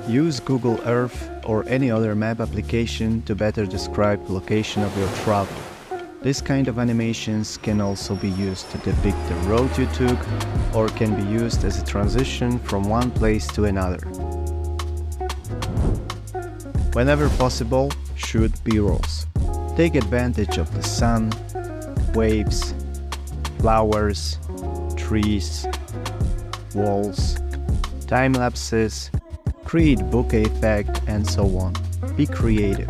Use Google Earth or any other map application to better describe the location of your travel. This kind of animations can also be used to depict the road you took, or can be used as a transition from one place to another. Whenever possible, shoot B-rolls. Take advantage of the sun, waves, flowers, trees, walls, time lapses, create bokeh effect, and so on. Be creative.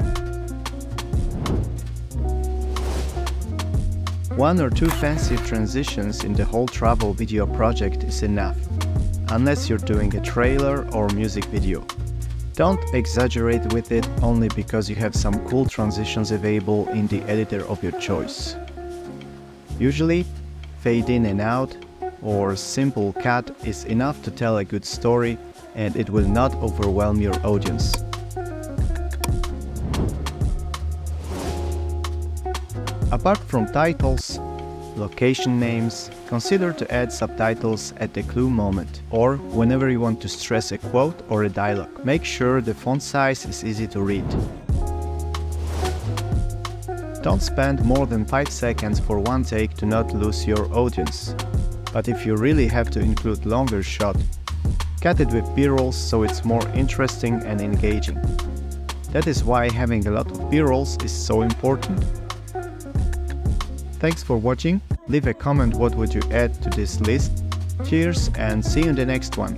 One or two fancy transitions in the whole travel video project is enough, unless you're doing a trailer or music video. Don't exaggerate with it only because you have some cool transitions available in the editor of your choice. Usually, fade in and out or simple cut is enough to tell a good story, and it will not overwhelm your audience. Apart from titles, location names, consider to add subtitles at the clue moment, or whenever you want to stress a quote or a dialogue. Make sure the font size is easy to read. Don't spend more than 5 seconds for one take to not lose your audience. But if you really have to include longer shot, cut it with B-rolls so it's more interesting and engaging. That is why having a lot of B-rolls is so important. Thanks for watching. Leave a comment what would you add to this list. Cheers and see you in the next one.